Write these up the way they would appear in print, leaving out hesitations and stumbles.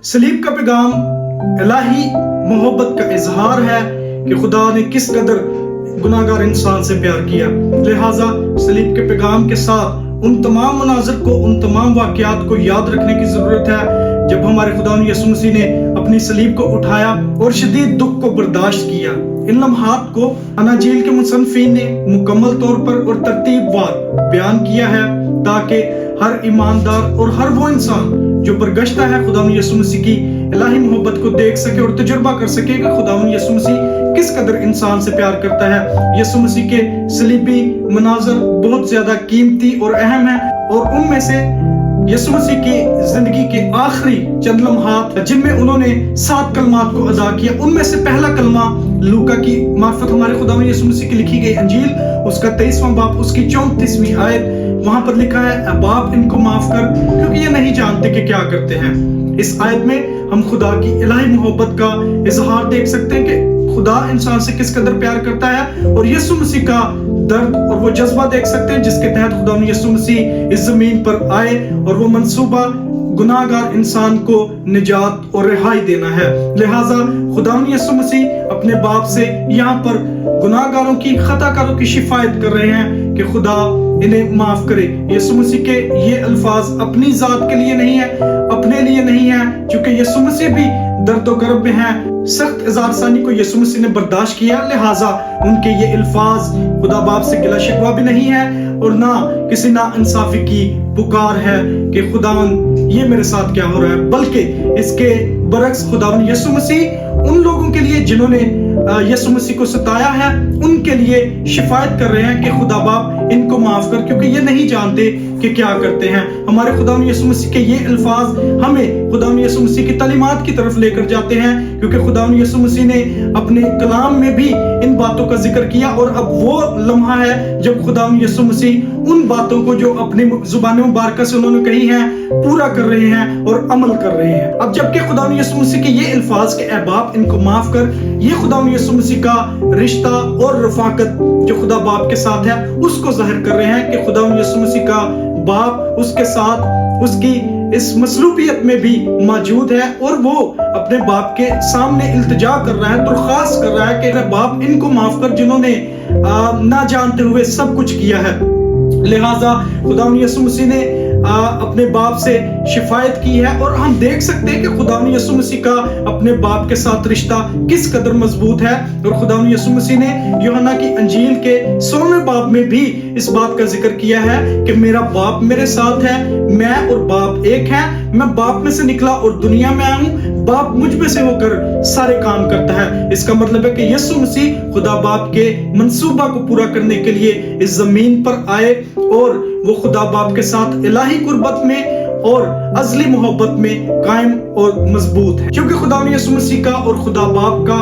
सलीब का पैगाम इलाही मोहब्बत का इजहार है कि खुदा ने किस कदर गुनाहगार इंसान से प्यार किया। लिहाजा सलीब के पैगाम के साथ उन तमाम मनाज़िर को, उन तमाम वाक़यात को याद रखने की ज़रूरत है जब हमारे खुदा यीशु मसीह ने अपनी सलीब को उठाया और शदीद दुख को बर्दाश्त किया। इन लम्हात को अनाजील के मुसन्निफ़ीन ने मुकम्मल तौर पर और तरतीबवार बयान किया है ताकि हर ईमानदार और हर वो इंसान जो बरगश्ता है खुदा यीशु मसीह की इलाही मोहब्बत को देख सके और तजुर्बा कर सके कि खुदा यीशु मसीह किस कदर इंसान से प्यार करता है। यीशु मसीह के सलीबी मनाज़र बहुत ज्यादा कीमती और अहम है और उनमें से यीशु मसीह की जिंदगी के आखिरी चंद लम्हात जिनमें उन्होंने 7 कलमात को अदा किया, उनमें से पहला कलमा लूका की मार्फत हमारे खुदा यीशु मसीह की लिखी गई अंजील उसका 23वां बाब उसकी 34वीं आयत, वहां पर लिखा है, बाप इनको माफ कर क्योंकि ये नहीं जानते कि क्या करते हैं। इस आयत में हम खुदा की इलाही मोहब्बत का इजहार देख सकते हैं कि खुदा इंसान से किस कदर प्यार करता है और यीशु मसीह का दर्द और वो जज्बा देख सकते हैं जिसके तहत खुदा यीशु मसीह इस जमीन पर आए और वो मंसूबा गुनाहगार इंसान को निजात और रिहाई देना है। लिहाजा खुदा यीशु मसीह अपने बाप से यहाँ पर गुनाहगारों की, खताकारों की शिफायत कर रहे हैं कि खुदा इन्हें माफ करे। यीशु मसीह के ये अल्फाज अपनी जात के लिए नहीं है, अपने लिए नहीं है, क्योंकि यीशु मसीह भी दर्द व गर्ब में है। सख्त इज़ारसानी को यीशु मसीह ने बर्दाश्त किया, लिहाजा उनके ये अल्फाज खुदा बाप से गिला शिकवा भी नहीं है और ना किसी ना इंसाफी की पुकार है कि खुदावन ये मेरे साथ क्या हो रहा है, बल्कि इसके बरक्स खुदावन यीशु मसीह उन लोगों के लिए जिन्होंने यीशु मसीह को सताया है उनके लिए शिफायत कर रहे हैं कि खुदा बाप इनको माफ कर क्योंकि ये नहीं जानते कि क्या करते हैं। हमारे खुदा यीशु मसीह के ये अल्फाज हमें खुदा यीशु मसीह की तालीमात की तरफ लेकर जाते हैं, क्योंकि खुदा यीशु मसीह ने अपने कलाम में भी इन बातों का जिक्र किया और अब वो लम्हा है जब खुदा यीशु मसीह उन बातों को जो अपनी जुबान मुबारक से उन्होंने कही है पूरा कर रहे हैं और अमल कर रहे हैं। अब जबकि खुदा यीशु मसीह के ये अल्फाज के ऐ बाप इनको माफ कर, ये खुदा यीशु मसीह का रिश्ता और रफाकत जो खुदा बाप के साथ है उसको जाहिर कर रहे हैं कि खुदा यीशु मसीह का बाप उसके साथ उसकी इस मसलूबियत में भी मौजूद है और वो अपने बाप के सामने इल्तिजा कर रहा है, दरख्वास्त कर रहा है कि बाप इनको माफ कर जिन्होंने ना जानते हुए सब कुछ किया है। लिहाजा खुदा यीशु मसीह ने अपने बाप से शिफायत की है और हम देख सकते हैं कि खुदा यीशु मसीह का अपने बाप के साथ रिश्ता किस कदर मजबूत है। और खुदा यीशु मसीह ने यूहन्ना की अंजील के 16वें बाब में भी इस बात का जिक्र किया है कि मेरा बाप मेरे साथ है, मैं और बाप एक है, मैं बाप में से निकला और दुनिया में आया हूँ, बाप मुझ में से होकर सारे काम करता है। इसका मतलब है कि यीशु मसीह खुदा बाप के मंसूबा को पूरा करने के लिए इस जमीन पर आए और वो खुदा बाप के साथ इलाही कुर्बत में और अज़ली मोहब्बत में कायम और मजबूत है। क्योंकि खुदा यीशु मसीह का और खुदा बाप का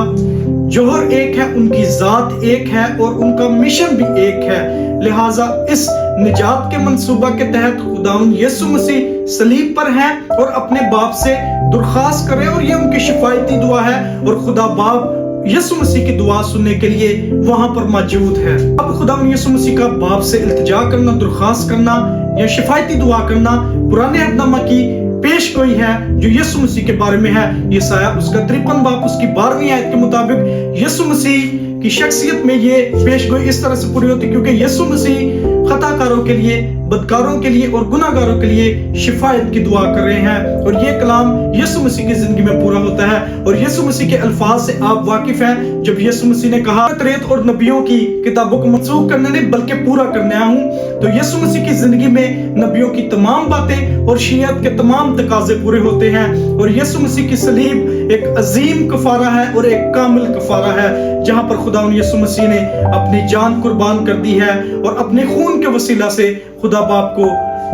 जौहर एक है, उनकी जात एक है और उनका मिशन भी एक है। लिहाजा इस निजात के मंसूबा के तहत खुदा यीशु मसीह सलीब पर है और अपने बाप से दरख्वास्त करे और ये उनकी शिफायती दुआ है और खुदा बाप यीशु मसीह की दुआ सुनने के लिए वहां पर मौजूद है। अब खुदा यीशु मसीह का बाप से इल्तिजा करना, दरख्वास्त करना या शिफायती दुआ करना पुराने अहदनामा की पेश गोई है जो यीशु मसीह के बारे में है। यशायाह उसका 53 बाब उसकी 12वीं आयत के मुताबिक यीशु मसीह की शख्सियत में ये पेश गोई इस तरह से पूरी होती क्योंकि यीशु मसीह खताकारों के लिए, बदकारों के लिए और गुनाहगारों के लिए शिफायत की दुआ कर रहे हैं और ये कलाम यीशु मसीह की जिंदगी में पूरा होता है। और यीशु मसीह के अल्फाज से आप वाकिफ हैं जब यीशु मसीह ने कहा तौरात और नबियों की किताबों को मंसूख करने नहीं बल्कि पूरा करने आया हूं। तो यीशु मसीह की जिंदगी में नबियों की तमाम बातें और शरीयत के तमाम तकाजे पूरे होते हैं और यीशु मसीह की सलीब एक अजीम कफारा है और एक कामिल कफारा है जहां पर खुदा यीशु मसीह ने अपनी जान कुर्बान कर दी है और अपने खून के वसीला से खुदा बाप को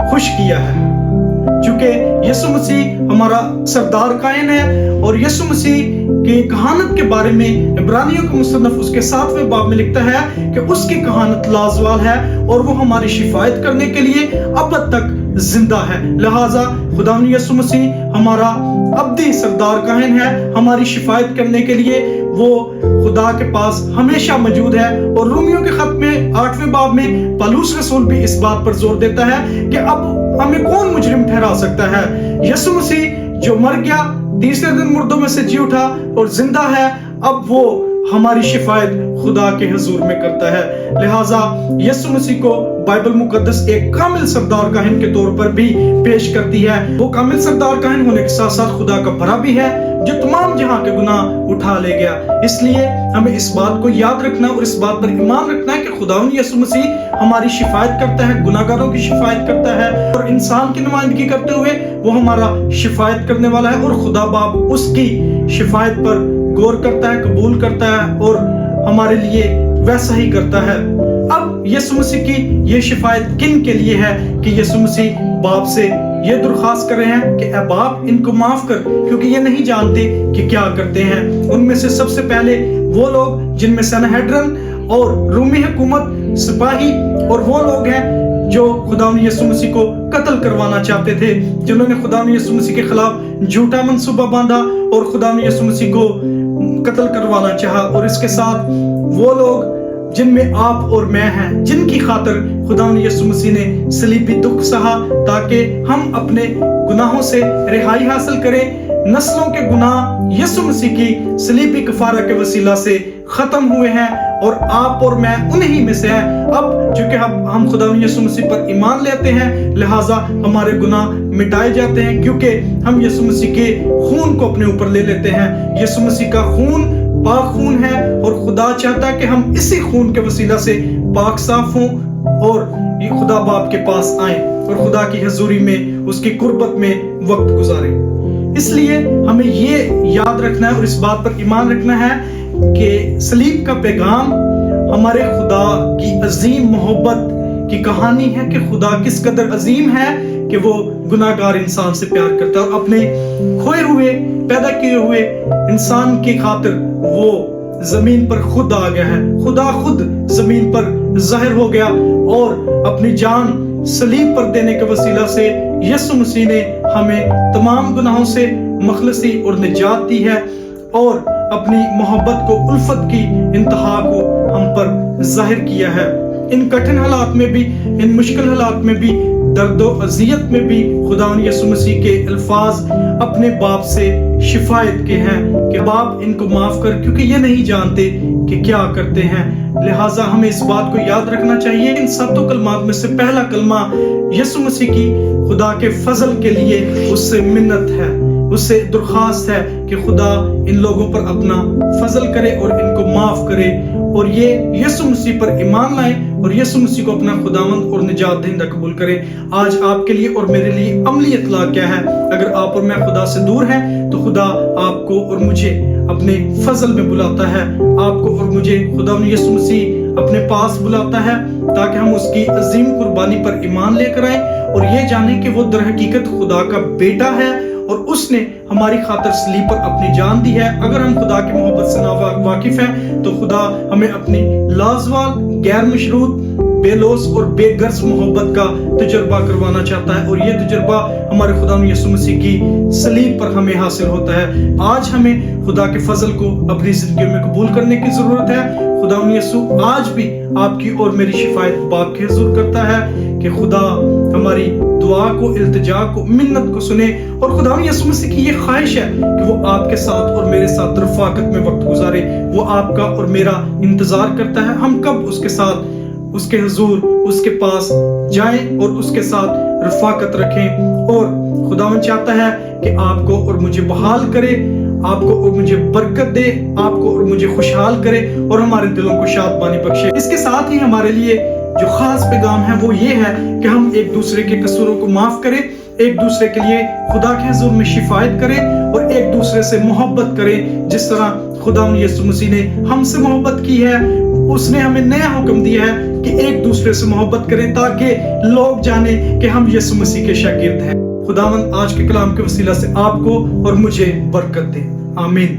खुश किया है। चूंकि यीशु मसीह हमारा सरदार कायन है और यीशु मसीह की कहानत के बारे में इब्रानियों का मुसन्नफ उसके 7वें बाब में लिखता है कि उसकी कहानत लाजवाल है और वो हमारी शिफायत करने के लिए अब तक जिंदा है। लिहाजा खुदा यीशु मसीह हमारा अब्दी सरदार कायन है, हमारी शिफायत करने के लिए वो खुदा के पास हमेशा मौजूद है। और रोमियो के खत में 8वें बाब में पौलुस रसूल भी इस बात पर जोर देता है कि अब हमें कौन मुजरिम ठहरा सकता है। यीशु मसीह जो मर गया, تیسرے دن مردوں میں سے جی اٹھا اور زندہ ہے، اب وہ ہماری شفاعت خدا کے حضور میں کرتا ہے۔ لہٰذا یسوع مسیح کو بائبل مقدس ایک کامل سردار کاہن کے طور پر بھی پیش کرتی ہے۔ وہ کامل سردار کاہن ہونے کے ساتھ ساتھ خدا کا بڑا بھی ہے جو تمام جہاں کے گناہ اٹھا لے گیا۔ اس لیے ہمیں اس بات کو یاد رکھنا اور اس بات پر ایمان رکھنا ہے کہ خداوند یسوع مسیح ہماری شفاعت کرتا ہے، گناہگاروں کی شفاعت کرتا ہے، اور انسان کی نمائندگی کرتے ہوئے وہ ہمارا شفاعت کرنے والا ہے، اور خدا باپ اس کی شفاعت پر غور کرتا ہے، قبول کرتا ہے اور ہمارے لیے ویسا ہی کرتا ہے۔ اب یسوع مسیح کی یہ شفاعت کن کے لیے ہے کہ یسوع مسیح باپ سے یہ درخواست کر رہے ہیں کہ اے باپ ان کو معاف کر، کیونکہ یہ نہیں جانتے کہ کیا کرتے ہیں۔ ان میں سے سب سے پہلے وہ لوگ جن میں سنہیڈرن اور رومی حکومت سپاہی اور وہ لوگ ہیں جو خداوند یسوع مسیح کو قتل کروانا چاہتے تھے، جنہوں نے خداوند یسوع مسیح کے خلاف جھوٹا منصوبہ باندھا اور خداوند یسوع مسیح کو قتل کروانا چاہا، اور اس کے ساتھ وہ لوگ جن میں آپ اور میں ہیں، جن کی خاطر خداوند یسوع مسیح نے صلیبی دکھ سہا تاکہ ہم اپنے گناہوں سے رہائی حاصل کریں۔ نسلوں کے گناہ یسوع مسیح کی صلیبی کفارہ کے وسیلہ سے ختم ہوئے ہیں، اور آپ اور میں انہی میں سے ہیں۔ اب چونکہ ہم خداوند یسوع مسیح پر ایمان لیتے ہیں، لہٰذا ہمارے گناہ مٹائے جاتے ہیں، کیونکہ ہم یسوع مسیح کے خون کو اپنے اوپر لے لیتے ہیں۔ یسوع مسیح کا خون پاک خون ہے، اور خدا چاہتا ہے کہ ہم اسی خون کے وسیلہ سے پاک صاف ہوں اور خدا باپ کے پاس آئیں اور خدا کی حضوری میں اس کی قربت میں وقت گزاریں۔ اس لیے ہمیں یہ یاد رکھنا ہے اور اس بات پر ایمان رکھنا ہے کہ صلیب کا پیغام ہمارے خدا کی عظیم محبت کی کہانی ہے کہ خدا کس قدر عظیم ہے کہ وہ گناہگار انسان سے پیار کرتا ہے، اور اپنے کھوئے ہوئے پیدا کیے ہوئے انسان کی خاطر وہ زمین پر خود آ گیا ہے۔ خدا خود زمین پر ظاہر ہو گیا اور اپنی جان صلیب پر دینے کے وسیلہ سے یسوع مسیح نے ہمیں تمام گناہوں سے مخلصی اور نجات دی ہے، اور اپنی محبت کو، الفت کی انتہا کو ہم پر ظاہر کیا ہے۔ ان کٹھن حالات میں بھی، ان مشکل حالات میں بھی، درد و اذیت میں بھی خداوند یسوع مسیح کے الفاظ اپنے باپ سے شفاعت کے ہیں کہ باپ ان کو معاف کر، کیونکہ یہ نہیں جانتے کہ کیا کرتے ہیں۔ لہٰذا ہمیں اس بات کو یاد رکھنا چاہیے۔ ان ساتوں کلمات میں سے پہلا کلمہ یسوع مسیح کی خدا کے فضل کے لیے اس سے منت ہے، اس سے درخواست ہے کہ خدا ان لوگوں پر اپنا فضل کرے اور ان کو معاف کرے، اور یہ یسوع مسیح پر ایمان لائیں اور یسوع مسیح کو اپنا خداوند اور نجات دہندہ قبول کریں۔ آج آپ کے لیے اور میرے لیے عملی اطلاع کیا ہے؟ اگر آپ اور میں خدا سے دور ہیں تو خدا آپ کو اور مجھے اپنے فضل میں بلاتا ہے، آپ کو اور مجھے خداوند یسوع مسیح اپنے پاس بلاتا ہے تاکہ ہم اس کی عظیم قربانی پر ایمان لے کر آئیں اور یہ جانیں کہ وہ در حقیقت خدا کا بیٹا ہے اور اس نے ہماری خاطر صلیب پر اپنی جان دی ہے۔ اگر ہم خدا کی محبت سے واقف ہیں تو خدا ہمیں اپنی لازوال، غیر مشروط، بے لوث اور بے غرض محبت کا تجربہ کروانا چاہتا ہے، اور یہ تجربہ ہمارے خداوند یسوع مسیح کی صلیب پر ہمیں حاصل ہوتا ہے۔ آج ہمیں خدا کے فضل کو اپنی زندگی میں قبول کرنے کی ضرورت ہے۔ خداوند یسوع آج بھی آپ کی اور میری شفاعت باپ کے حضور کرتا ہے کہ خدا ہماری دعا کو، التجا کو، منت کو سنے، اور خداوند یسوع مسیح کی یہ خواہش ہے کہ وہ آپ کے ساتھ اور میرے ساتھ رفاقت میں وقت گزارے۔ وہ آپ کا اور میرا انتظار کرتا ہے ہم کب اس کے ساتھ، اس کے حضور، اس کے پاس جائیں اور اس کے ساتھ رفاقت رکھیں، اور خداوند چاہتا ہے کہ آپ کو اور مجھے بحال کرے، آپ کو اور مجھے برکت دے، آپ کو اور مجھے خوشحال کرے اور ہمارے دلوں کو شادمانی بخشے۔ اس کے ساتھ ہی ہمارے لیے جو خاص پیغام ہے وہ یہ ہے کہ ہم ایک دوسرے کے قصوروں کو معاف کریں، ایک دوسرے کے لیے خدا کے حضور میں شفاعت کریں اور ایک دوسرے سے محبت کریں، جس طرح خداوند یسوع مسیح نے ہم سے محبت کی ہے۔ اس نے ہمیں نیا حکم دیا ہے کہ ایک دوسرے سے محبت کریں تاکہ لوگ جانیں کہ ہم یسوع مسیح کے شاگرد ہیں۔ خداوند آج کے کلام کے وسیلہ سے آپ کو اور مجھے برکت دے، آمین۔